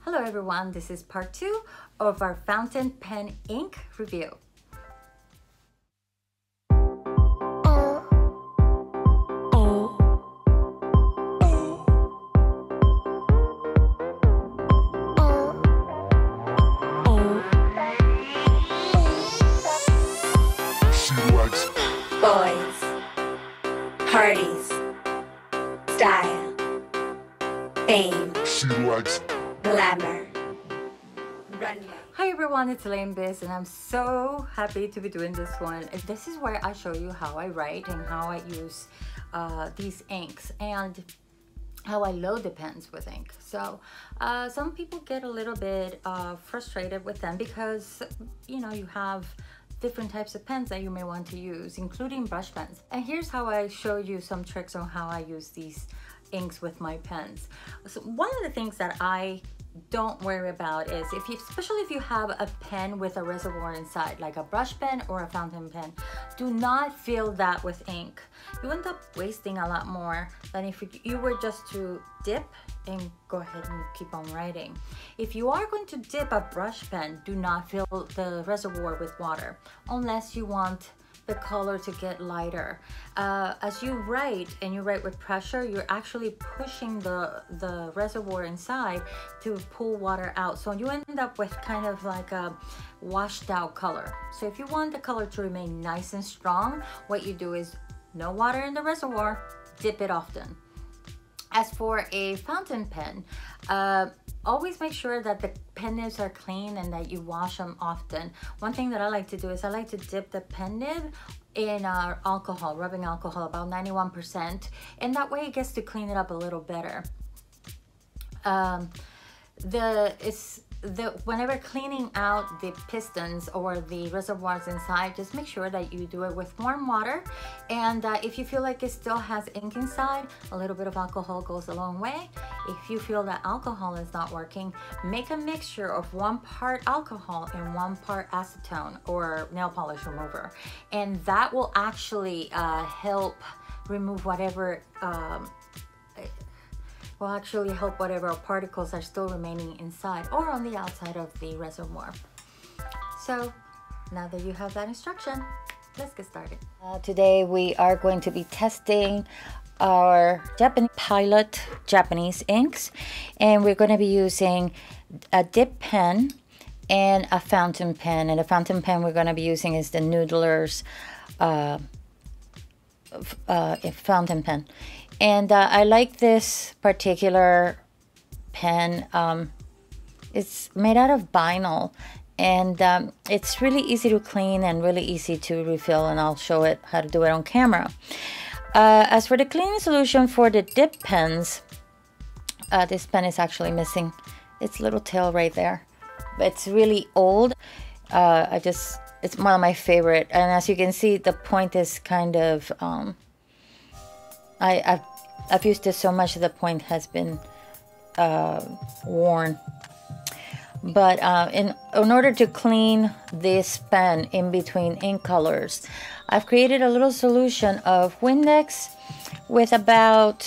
Hello everyone, this is part 2 of our fountain pen ink review. Boys, parties, style, fame, glamour, runway. Hi everyone, it's Elaine Biss and I'm so happy to be doing this one. This is where I show you how I write and how I use these inks and how I load the pens with ink. So some people get a little bit frustrated with them because you have different types of pens that you may want to use, including brush pens. And here's how I show you some tricks on how I use these inks with my pens. So one of the things that I don't worry about is especially if you have a pen with a reservoir inside, like a brush pen or a fountain pen, do not fill that with ink. You end up wasting a lot more than if you were just to dip and go ahead and keep on writing. If you are going to dip a brush pen, do not fill the reservoir with water unless you want the color to get lighter. As you write and you write with pressure, you're actually pushing the reservoir inside to pull water out. So you end up with kind of like a washed out color. So if you want the color to remain nice and strong, what you do is no water in the reservoir, dip it often. As for a fountain pen, always make sure that the pen nibs are clean and that you wash them often. One thing that I like to do is I like to dip the pen nib in alcohol, rubbing alcohol, about 91%, and that way it gets to clean it up a little better. Whenever cleaning out the pistons or the reservoirs inside, just make sure that you do it with warm water. And if you feel like it still has ink inside, a little bit of alcohol goes a long way. If you feel that alcohol is not working, make a mixture of 1 part alcohol and 1 part acetone or nail polish remover, and that will actually help remove whatever whatever particles are still remaining inside or on the outside of the reservoir. So now that you have that instruction, let's get started. Today we are going to be testing our Japanese pilot Japanese inks, and we're going to be using a dip pen and a fountain pen. And the fountain pen we're going to be using is the Noodler's fountain pen. And I like this particular pen. It's made out of vinyl, and it's really easy to clean and really easy to refill, and I'll show it how to do it on camera. As for the cleaning solution for the dip pens, this pen is actually missing its little tail right there. It's really old. It's one of my favorite, and as you can see, the point is kind of I've used this so much that the point has been worn. But in order to clean this pen in between ink colors, I've created a little solution of Windex with about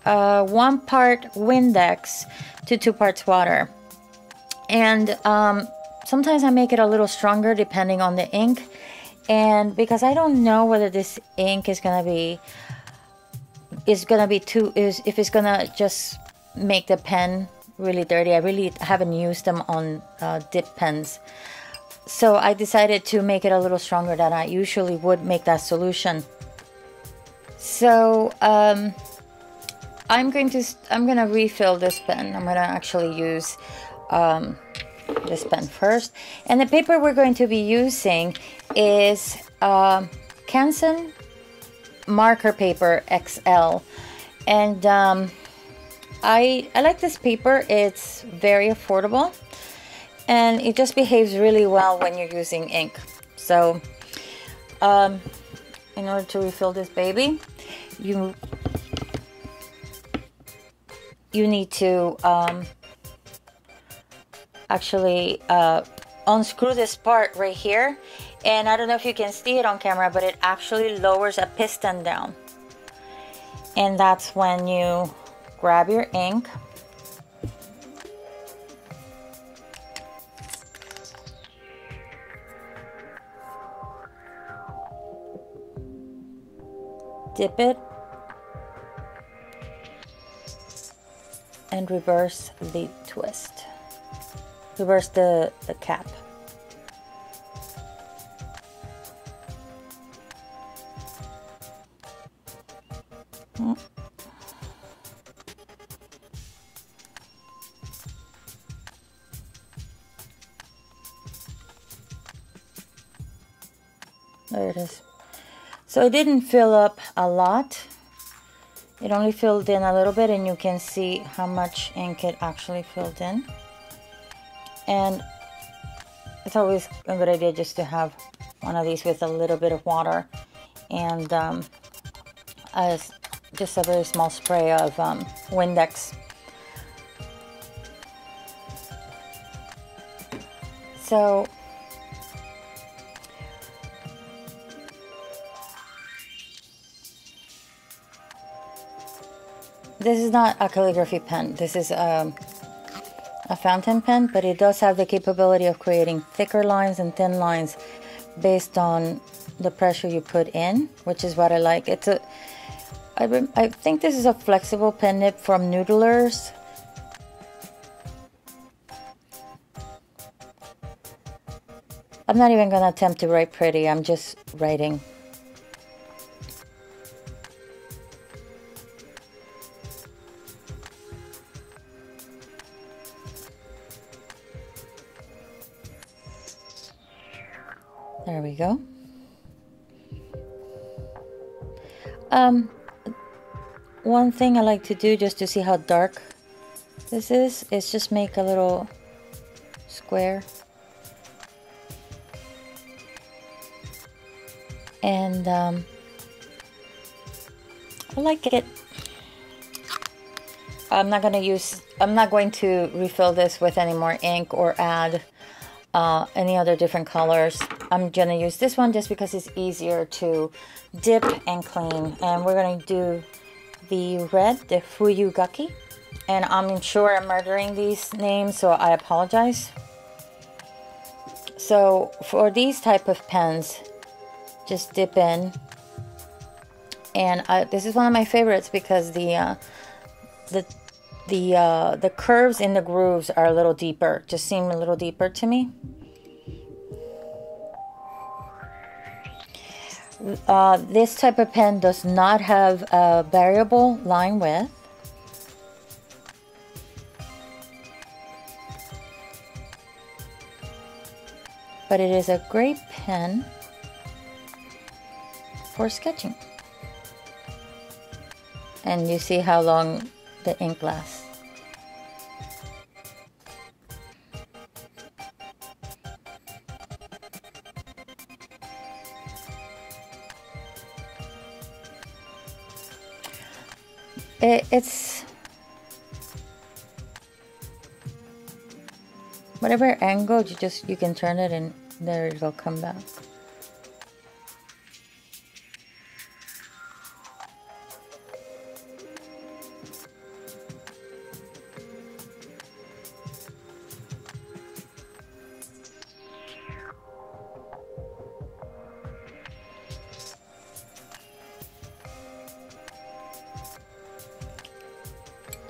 1 part Windex to 2 parts water. And sometimes I make it a little stronger depending on the ink. And because I don't know whether this ink is gonna be if it's gonna just make the pen really dirty. I really haven't used them on dip pens, so I decided to make it a little stronger than I usually would make that solution. So I'm gonna refill this pen. I'm gonna actually use this pen first, and the paper we're going to be using is Canson marker paper XL, and I like this paper. It's very affordable and it just behaves really well when you're using ink. So in order to refill this baby, you need to actually unscrew this part right here, and I don't know if you can see it on camera, but it actually lowers a piston down, and that's when you grab your ink dip it, and reverse the twist. Reverse the cap. There it is. So it didn't fill up a lot. It only filled in a little bit, and you can see how much ink it actually filled in. And it's always a good idea just to have one of these with a little bit of water and just a very small spray of Windex. So this is not a calligraphy pen. This is a fountain pen, but it does have the capability of creating thicker lines and thin lines based on the pressure you put in, which is what I like. I think this is a flexible pen nib from Noodlers. I'm not even gonna attempt to write pretty, I'm just writing. There we go. One thing I like to do just to see how dark this is just make a little square. And I like it. I'm not going to refill this with any more ink or add any other different colors. I'm going to use this one just because it's easier to dip and clean. And we're going to do the red, the Fuyugaki. And I'm sure I'm murdering these names, so I apologize. So for these type of pens, just dip in. And this is one of my favorites because the curves in the grooves are a little deeper, just seem a little deeper to me. This type of pen does not have a variable line width. But it is a great pen for sketching. And you see how long the ink lasts. It's whatever angle you can turn it and there it'll come back.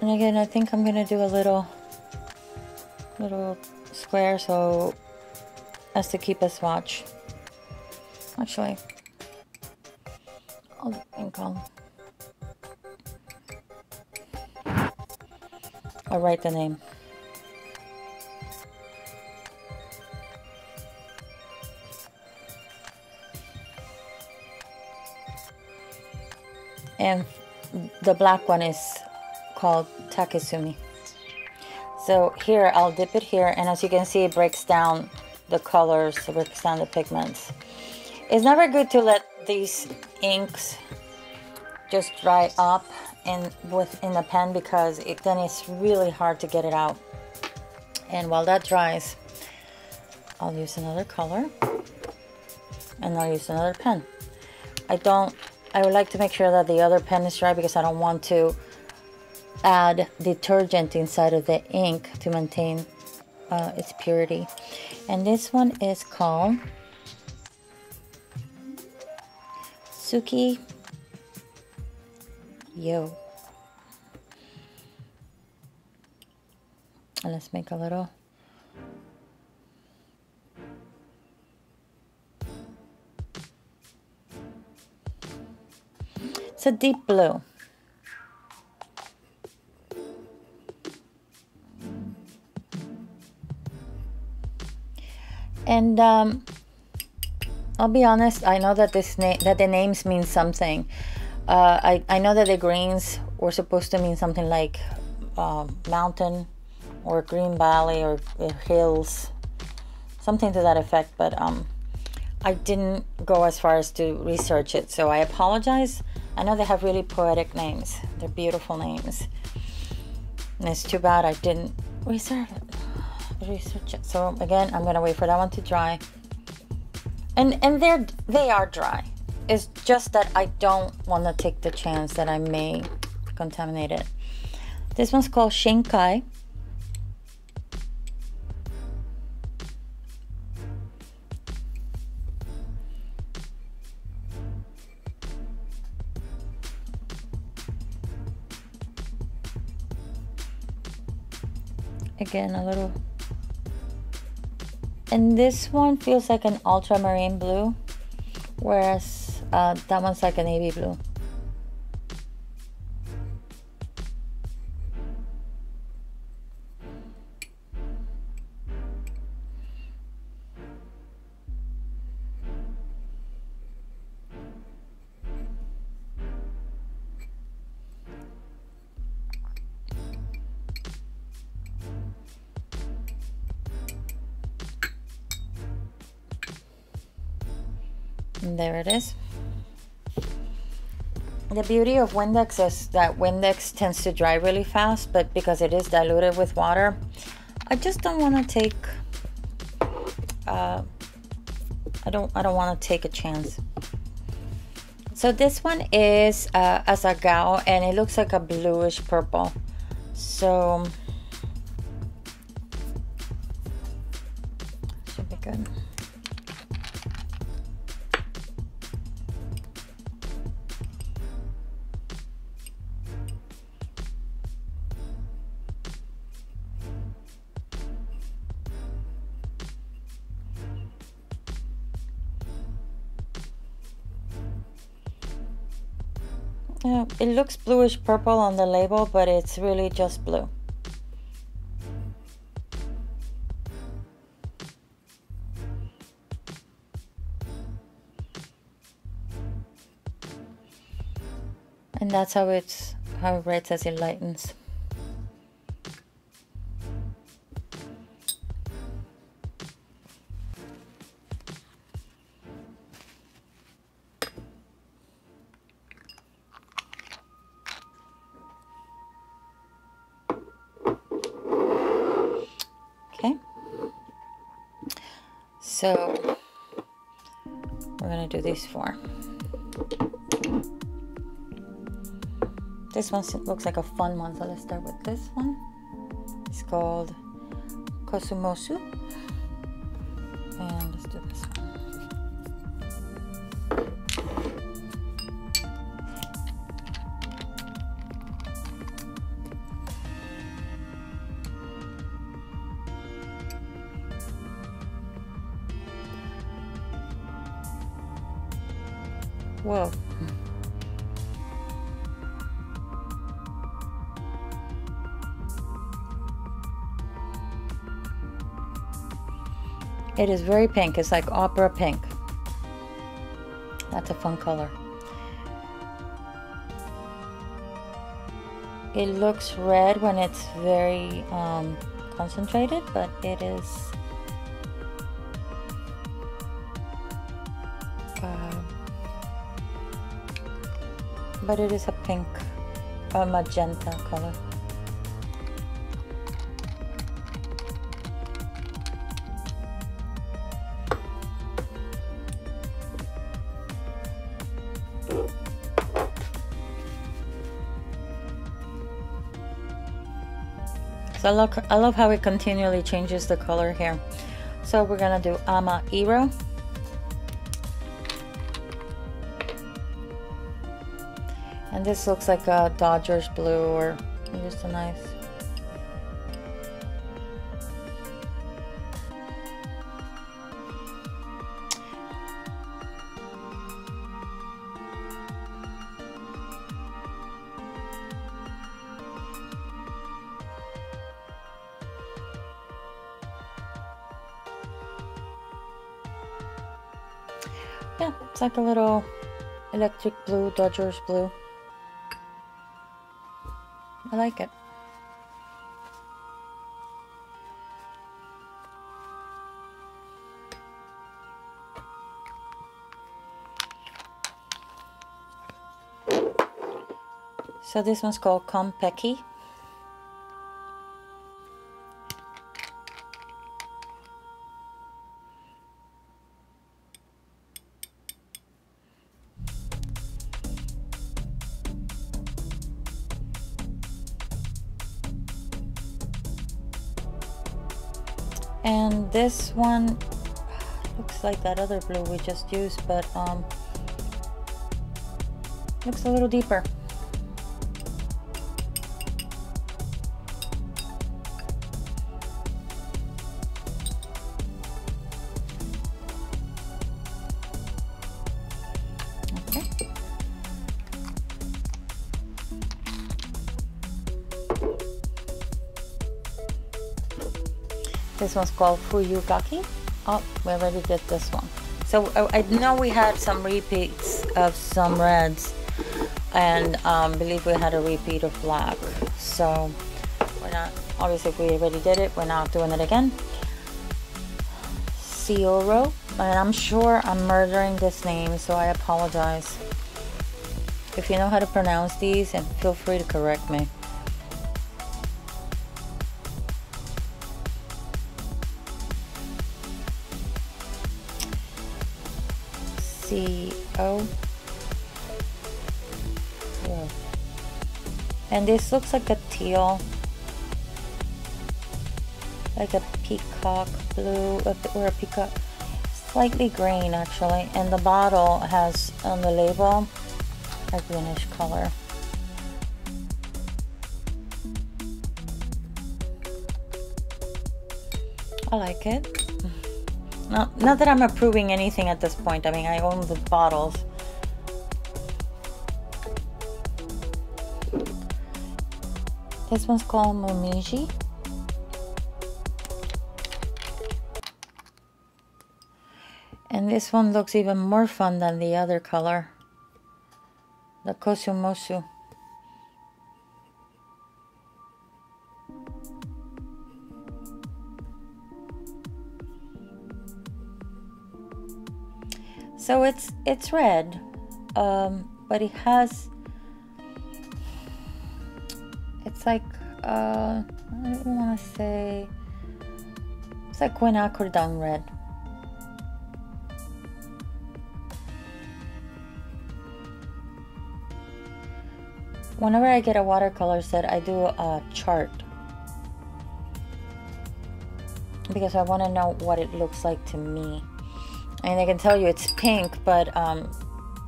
And again, I think I'm gonna do a little square so as to keep a swatch. Actually, I'll ink on. I'll write the name. And the black one is called Takesumi. So here I'll dip it here, and as you can see, it breaks down the colors, it breaks down the pigments. It's never good to let these inks just dry up in the pen because then it's really hard to get it out. And while that dries, I'll use another color and I'll use another pen. I would like to make sure that the other pen is dry because I don't want to add detergent inside of the ink to maintain its purity. And this one is called Suki Yo. And let's make a little. It's a deep blue. And I'll be honest, I know that the names mean something. I know that the greens were supposed to mean something like mountain or green valley or hills, something to that effect, but I didn't go as far as to research it, so I apologize. I know they have really poetic names. They're beautiful names. And it's too bad I didn't research it. So again, I'm gonna wait for that one to dry. And they are dry. It's just that I don't want to take the chance that I may contaminate it. This one's called Shinkai. Again, a little. And this one feels like an ultramarine blue, whereas that one's like a navy blue. And there it is. The beauty of Windex is that Windex tends to dry really fast, but because it is diluted with water, I just don't want to take I don't want to take a chance. So this one is a Salchow, and it looks like a bluish purple. So should be good. Yeah, it looks bluish purple on the label, but it's really just blue. And that's how it writes as it lightens. Okay, so we're gonna do these four. This one looks like a fun one, so let's start with this one. It's called Kosumosu, and let's do this one. Whoa. It is very pink. It's like opera pink. That's a fun color. It looks red when it's very concentrated, but it is a pink, magenta color. So I love how it continually changes the color here. So we're gonna do Ama Iro. And this looks like a Dodgers blue or just a nice. Yeah, it's like a little electric blue, Dodgers blue. I like it. So this one's called Konpeki. And this one looks like that other blue we just used, but looks a little deeper. Okay. This one's called Fuyugaki. Oh, we already did this one. So I know we had some repeats of some reds, and believe we had a repeat of black. So we're not, obviously if we already did it, we're not doing it again. Sioro, and I'm sure I'm murdering this name, so I apologize. If you know how to pronounce these, and feel free to correct me. CO. Yeah. And this looks like a teal, like a peacock blue, or a peacock, slightly green actually. And the bottle has on the label a greenish color. I like it. Not that I'm approving anything at this point. I mean, I own the bottles. This one's called Momiji. And this one looks even more fun than the other color. The Kosumosu. So it's red, but it has, it's like, I don't want to say, it's like quinacridone red. Whenever I get a watercolor set, I do a chart, because I want to know what it looks like to me. And they can tell you it's pink, but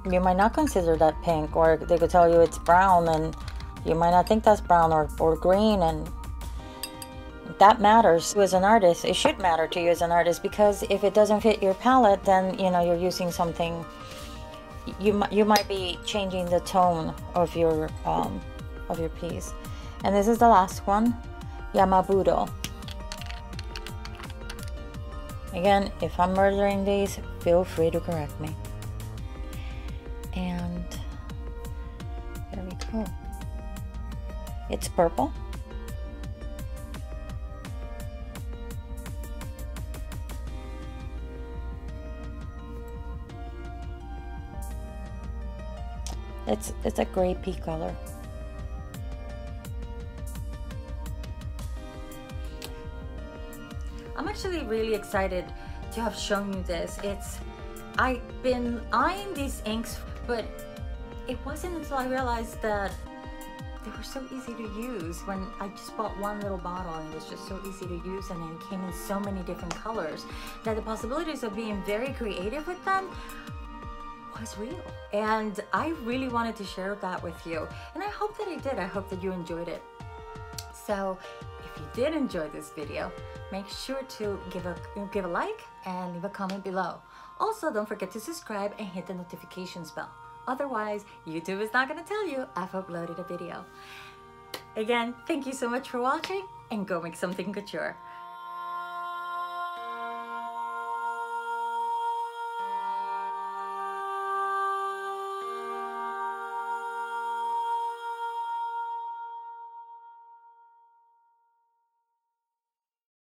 you might not consider that pink, or they could tell you it's brown and you might not think that's brown, or green, and that matters as an artist. It should matter to you as an artist, because if it doesn't fit your palette, then you know you're using something, you might be changing the tone of your piece. And this is the last one, Yamabudo. Again, if I'm murdering these, feel free to correct me. And there we go. It's purple. It's a gray pea color. I'm actually really excited to have shown you this. I've been eyeing these inks, but it wasn't until I realized that they were so easy to use. When I just bought one little bottle, and it was just so easy to use, and it came in so many different colors, that the possibilities of being very creative with them was real. And I really wanted to share that with you. And I hope that I did. I hope that you enjoyed it. So if you did enjoy this video, make sure to give a like and leave a comment below. Also, don't forget to subscribe and hit the notifications bell. Otherwise, YouTube is not going to tell you I've uploaded a video. Again, thank you so much for watching, and go make something couture.